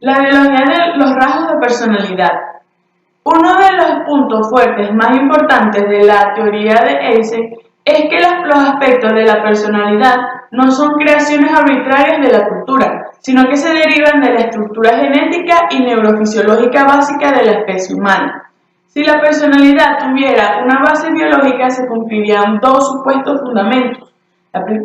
La biología de los rasgos de personalidad. Uno de los puntos fuertes más importantes de la teoría de Eysenck es que los aspectos de la personalidad no son creaciones arbitrarias de la cultura, sino que se derivan de la estructura genética y neurofisiológica básica de la especie humana. Si la personalidad tuviera una base biológica, se cumplirían dos supuestos fundamentos.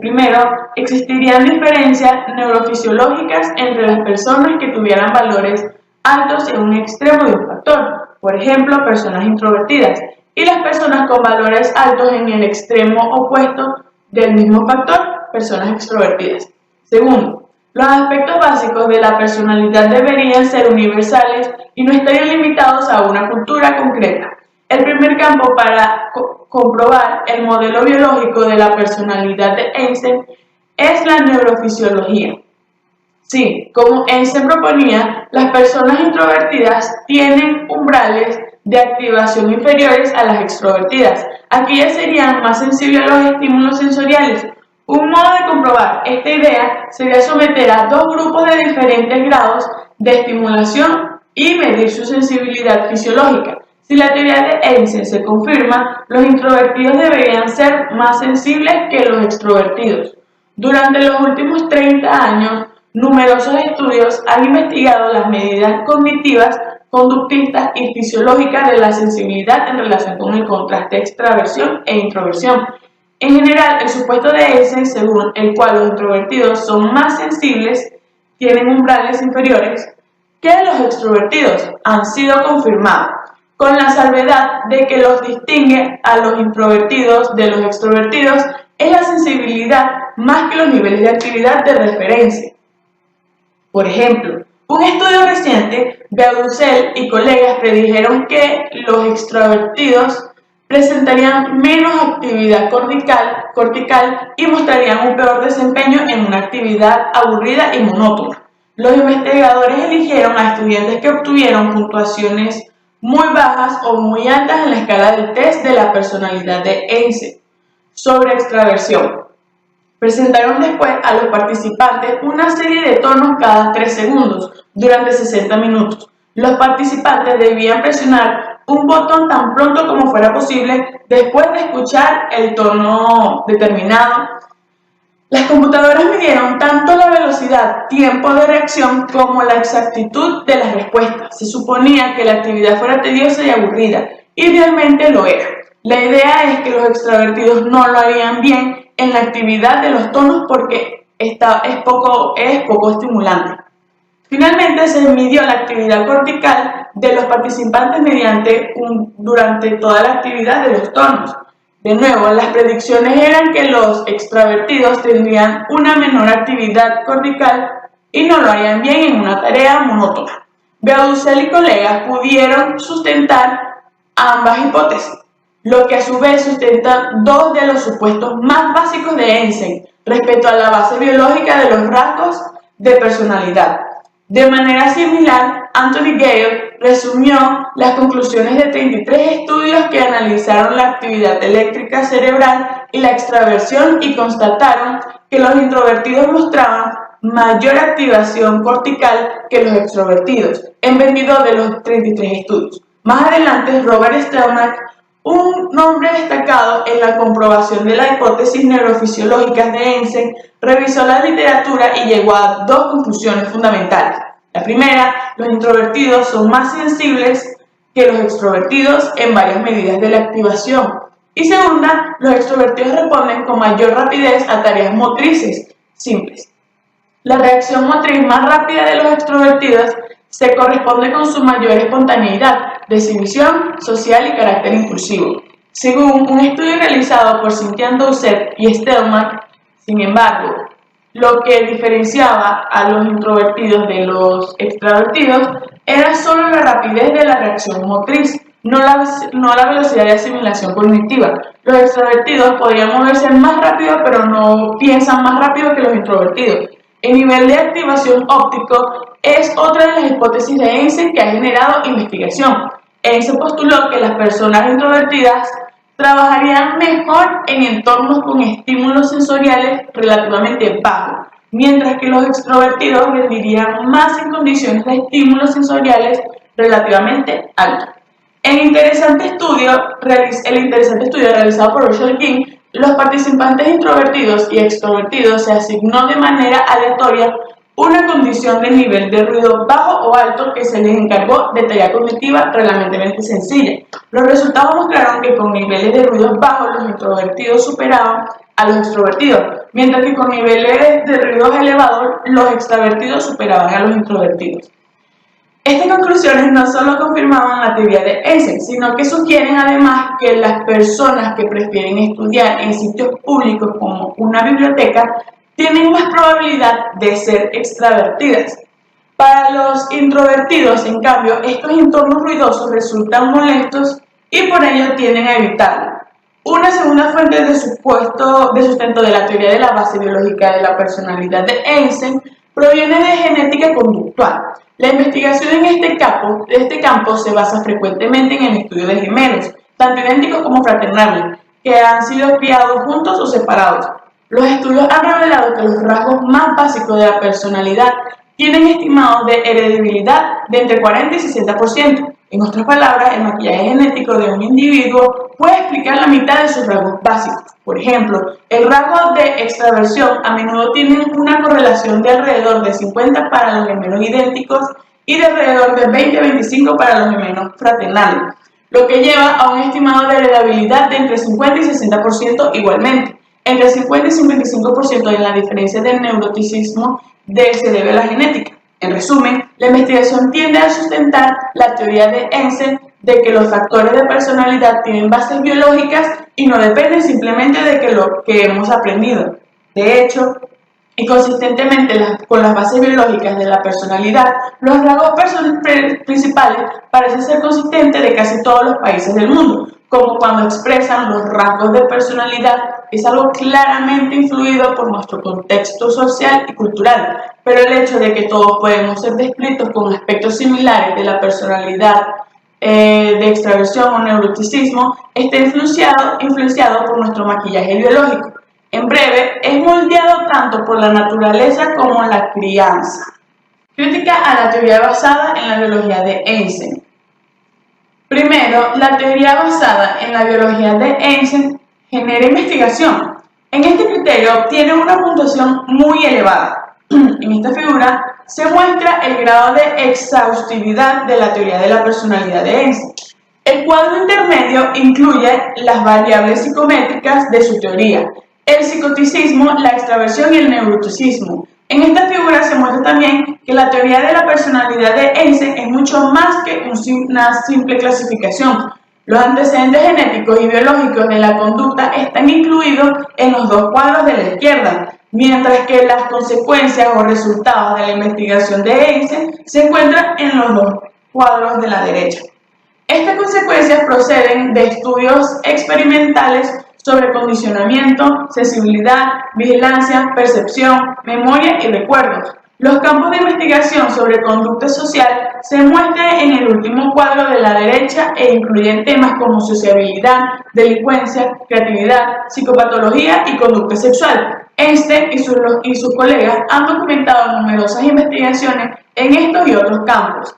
Primero, existirían diferencias neurofisiológicas entre las personas que tuvieran valores altos en un extremo de un factor, por ejemplo, personas introvertidas, y las personas con valores altos en el extremo opuesto del mismo factor, personas extrovertidas. Segundo, los aspectos básicos de la personalidad deberían ser universales y no estarían limitados a una cultura concreta. El primer campo para comprobar el modelo biológico de la personalidad de Eysenck es la neurofisiología. Sí, como Eysenck proponía, las personas introvertidas tienen umbrales de activación inferiores a las extrovertidas. Aquellas serían más sensibles a los estímulos sensoriales. Un modo de comprobar esta idea sería someter a dos grupos de diferentes grados de estimulación y medir su sensibilidad fisiológica. Si la teoría de Eysenck se confirma, los introvertidos deberían ser más sensibles que los extrovertidos. Durante los últimos 30 años, numerosos estudios han investigado las medidas cognitivas, conductistas y fisiológicas de la sensibilidad en relación con el contraste extraversión e introversión. En general, el supuesto de Eysenck, según el cual los introvertidos son más sensibles, tienen umbrales inferiores que los extrovertidos, han sido confirmados, con la salvedad de que los distingue a los introvertidos de los extrovertidos es la sensibilidad más que los niveles de actividad de referencia. Por ejemplo, un estudio reciente, Beaudesel y colegas predijeron que los extrovertidos presentarían menos actividad cortical y mostrarían un peor desempeño en una actividad aburrida y monótona. Los investigadores eligieron a estudiantes que obtuvieron puntuaciones muy bajas o muy altas en la escala del test de la personalidad de Eysenck sobre extraversión. Presentaron después a los participantes una serie de tonos cada 3 segundos durante 60 minutos. Los participantes debían presionar un botón tan pronto como fuera posible después de escuchar el tono determinado. Las computadoras midieron tanto la velocidad, tiempo de reacción, como la exactitud de las respuestas. Se suponía que la actividad fuera tediosa y aburrida, y realmente lo era. La idea es que los extrovertidos no lo harían bien en la actividad de los tonos porque es poco estimulante. Finalmente se midió la actividad cortical de los participantes durante toda la actividad de los tonos. De nuevo, las predicciones eran que los extravertidos tendrían una menor actividad cortical y no lo harían bien en una tarea monótona. Beaudesel y colegas pudieron sustentar ambas hipótesis, lo que a su vez sustenta dos de los supuestos más básicos de Eysenck respecto a la base biológica de los rasgos de personalidad. De manera similar, Anthony Gale resumió las conclusiones de 33 estudios que analizaron la actividad eléctrica cerebral y la extraversión y constataron que los introvertidos mostraban mayor activación cortical que los extrovertidos en 22 de los 33 estudios. Más adelante, Robert Stelmach, un nombre destacado en la comprobación de las hipótesis neurofisiológicas de Eysenck, revisó la literatura y llegó a dos conclusiones fundamentales. La primera, los introvertidos son más sensibles que los extrovertidos en varias medidas de la activación. Y segunda, los extrovertidos responden con mayor rapidez a tareas motrices simples. La reacción motriz más rápida de los extrovertidos se corresponde con su mayor espontaneidad, desinhibición social y carácter impulsivo. Según un estudio realizado por Cynthia Doucet y Stelmach, sin embargo, lo que diferenciaba a los introvertidos de los extravertidos era solo la rapidez de la reacción motriz, no la velocidad de asimilación cognitiva. Los extrovertidos podrían moverse más rápido, pero no piensan más rápido que los introvertidos. El nivel de activación óptico es otra de las hipótesis de Eysenck que ha generado investigación. Eysenck postuló que las personas introvertidas trabajarían mejor en entornos con estímulos sensoriales relativamente bajos, mientras que los extrovertidos rendirían más en condiciones de estímulos sensoriales relativamente altos. El interesante estudio realizado por Russell King, los participantes introvertidos y extrovertidos se asignó de manera aleatoria una condición de nivel de ruido bajo o alto que se les encargó de tarea cognitiva relativamente sencilla. Los resultados mostraron que con niveles de ruido bajos los introvertidos superaban a los extrovertidos, mientras que con niveles de ruidos elevados los extrovertidos superaban a los introvertidos. Estas conclusiones no solo confirmaban la teoría de Einstein, sino que sugieren además que las personas que prefieren estudiar en sitios públicos como una biblioteca tienen más probabilidad de ser extravertidas. Para los introvertidos, en cambio, estos entornos ruidosos resultan molestos y por ello tienden a evitarlo. Una segunda fuente de sustento de la teoría de la base biológica de la personalidad de Einstein proviene de genética conductual. La investigación en este campo se basa frecuentemente en el estudio de gemelos, tanto idénticos como fraternales, que han sido criados juntos o separados. Los estudios han revelado que los rasgos más básicos de la personalidad tienen estimados de heredabilidad de entre 40 y 60%. En otras palabras, el maquillaje genético de un individuo puede explicar la mitad de sus rasgos básicos. Por ejemplo, el rasgo de extraversión a menudo tiene una correlación de alrededor de 50 para los gemelos idénticos y de alrededor de 20 a 25 para los gemelos fraternales, lo que lleva a un estimado de heredabilidad de entre 50 y 60% igualmente. Entre 50 y 55% de la diferencia del neuroticismo se debe a la genética. En resumen, la investigación tiende a sustentar la teoría de Einstein de que los factores de personalidad tienen bases biológicas y no dependen simplemente de lo que hemos aprendido. De hecho, y consistentemente con las bases biológicas de la personalidad, los rasgos principales parecen ser consistentes de casi todos los países del mundo, como cuando expresan los rasgos de personalidad es algo claramente influido por nuestro contexto social y cultural, pero el hecho de que todos podemos ser descritos con aspectos similares de la personalidad de extraversión o neuroticismo está influenciado por nuestro maquillaje biológico. En breve, es moldeado tanto por la naturaleza como la crianza. Crítica a la teoría basada en la biología de Einstein. Primero, la teoría basada en la biología de Einstein genera investigación. En este criterio obtiene una puntuación muy elevada. En esta figura se muestra el grado de exhaustividad de la teoría de la personalidad de Einstein. El cuadro intermedio incluye las variables psicométricas de su teoría, el psicoticismo, la extraversión y el neuroticismo. En esta figura se muestra también que la teoría de la personalidad de Einstein es mucho más que una simple clasificación. Los antecedentes genéticos y biológicos de la conducta están incluidos en los dos cuadros de la izquierda, mientras que las consecuencias o resultados de la investigación de Einstein se encuentran en los dos cuadros de la derecha. Estas consecuencias proceden de estudios experimentales sobre condicionamiento, sensibilidad, vigilancia, percepción, memoria y recuerdos. Los campos de investigación sobre conducta social se muestran en el último cuadro de la derecha e incluyen temas como sociabilidad, delincuencia, creatividad, psicopatología y conducta sexual. Einstein y sus colegas han documentado numerosas investigaciones en estos y otros campos.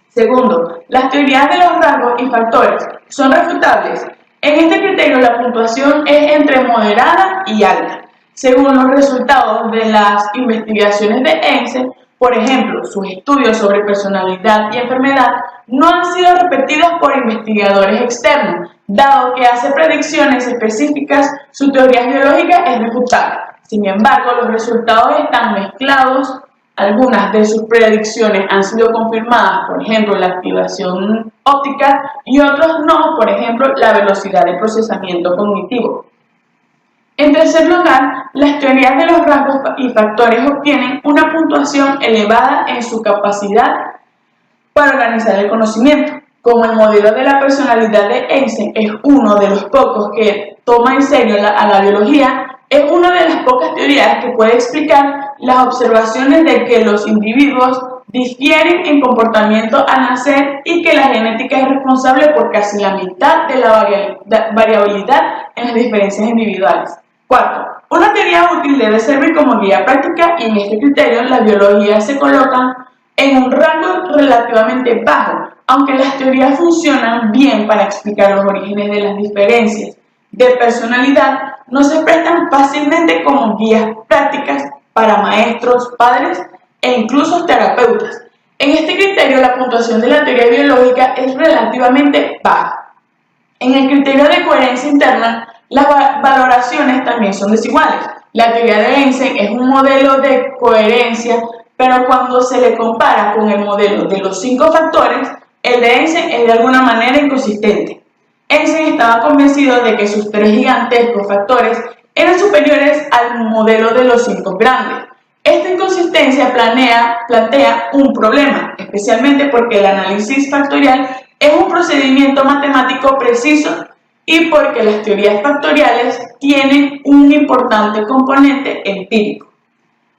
Segundo, las teorías de los rasgos y factores son refutables. En este criterio la puntuación es entre moderada y alta. Según los resultados de las investigaciones de Einstein, por ejemplo, sus estudios sobre personalidad y enfermedad no han sido repetidos por investigadores externos. Dado que hace predicciones específicas, su teoría biológica es refutable. Sin embargo, los resultados están mezclados. Algunas de sus predicciones han sido confirmadas, por ejemplo, la activación óptica, y otros no, por ejemplo, la velocidad de procesamiento cognitivo. En tercer lugar, las teorías de los rasgos y factores obtienen una puntuación elevada en su capacidad para organizar el conocimiento. Como el modelo de la personalidad de Einstein es uno de los pocos que toma en serio a la biología, es una de las pocas teorías que puede explicar las observaciones de que los individuos difieren en comportamiento al nacer y que la genética es responsable por casi la mitad de la variabilidad en las diferencias individuales. Cuarto, Una teoría útil debe servir como guía práctica y en este criterio las biologías se colocan en un rango relativamente bajo, aunque las teorías funcionan bien para explicar los orígenes de las diferencias de personalidad, no se prestan fácilmente como guías prácticas para maestros, padres e incluso terapeutas. En este criterio, la puntuación de la teoría biológica es relativamente baja. En el criterio de coherencia interna, las valoraciones también son desiguales. La teoría de Einstein es un modelo de coherencia, pero cuando se le compara con el modelo de los 5 factores, el de Einstein es de alguna manera inconsistente. Einstein estaba convencido de que sus 3 gigantescos factores eran superiores al modelo de los 5 grandes. Esta inconsistencia plantea un problema, especialmente porque el análisis factorial es un procedimiento matemático preciso y porque las teorías factoriales tienen un importante componente empírico.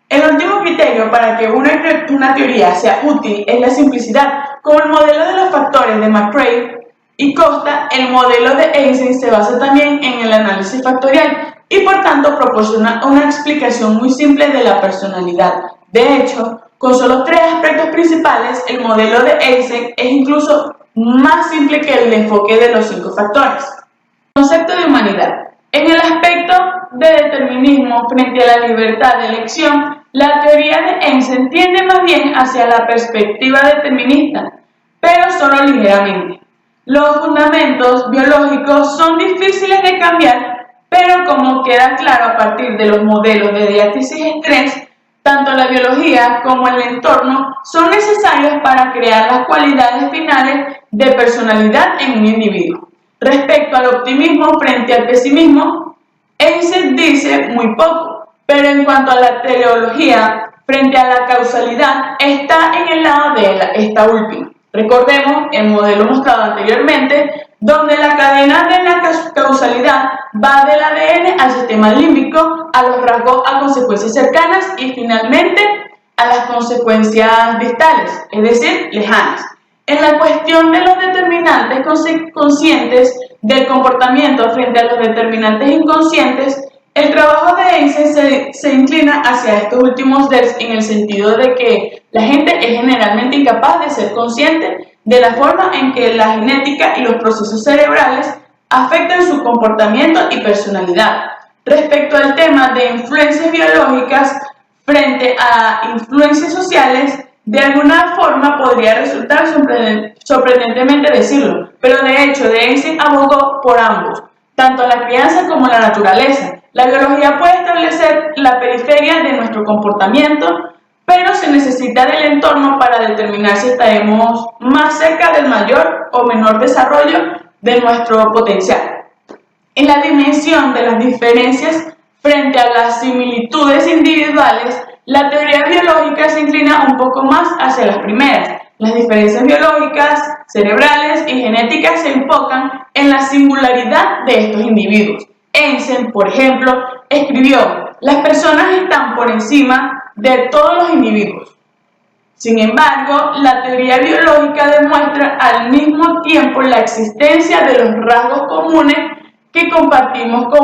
El último criterio para que una teoría sea útil es la simplicidad. Como el modelo de los factores de McCrae y Costa, el modelo de Einstein se basa también en el análisis factorial y por tanto proporciona una explicación muy simple de la personalidad. De hecho, con solo 3 aspectos principales, el modelo de Einstein es incluso más simple que el enfoque de los 5 factores. Concepto de humanidad. En el aspecto de determinismo frente a la libertad de elección, la teoría de Einstein tiende más bien hacia la perspectiva determinista, pero solo ligeramente. Los fundamentos biológicos son difíciles de cambiar, pero como queda claro a partir de los modelos de diátesis-estrés, tanto la biología como el entorno son necesarios para crear las cualidades finales de personalidad en un individuo. Respecto al optimismo frente al pesimismo, Einstein dice muy poco, pero en cuanto a la teleología frente a la causalidad, está en el lado de esta última. Recordemos el modelo mostrado anteriormente, donde la cadena de la causalidad va del ADN al sistema límbico, a los rasgos a consecuencias cercanas y finalmente a las consecuencias distales, es decir, lejanas. En la cuestión de los determinantes conscientes del comportamiento frente a los determinantes inconscientes, el trabajo de Einstein se inclina hacia estos últimos en el sentido de que la gente es generalmente incapaz de ser consciente de la forma en que la genética y los procesos cerebrales afectan su comportamiento y personalidad. Respecto al tema de influencias biológicas frente a influencias sociales, de alguna forma podría resultar sorprendentemente decirlo, pero de hecho Einstein abogó por ambos, tanto la crianza como la naturaleza. La biología puede establecer la periferia de nuestro comportamiento, pero se necesita del entorno para determinar si estaremos más cerca del mayor o menor desarrollo de nuestro potencial. En la dimensión de las diferencias frente a las similitudes individuales, la teoría biológica se inclina un poco más hacia las primeras. Las diferencias biológicas, cerebrales y genéticas se enfocan en la singularidad de estos individuos. Einstein, por ejemplo, escribió: "Las personas están por encima de todos los individuos". Sin embargo, la teoría biológica demuestra al mismo tiempo la existencia de los rasgos comunes que compartimos con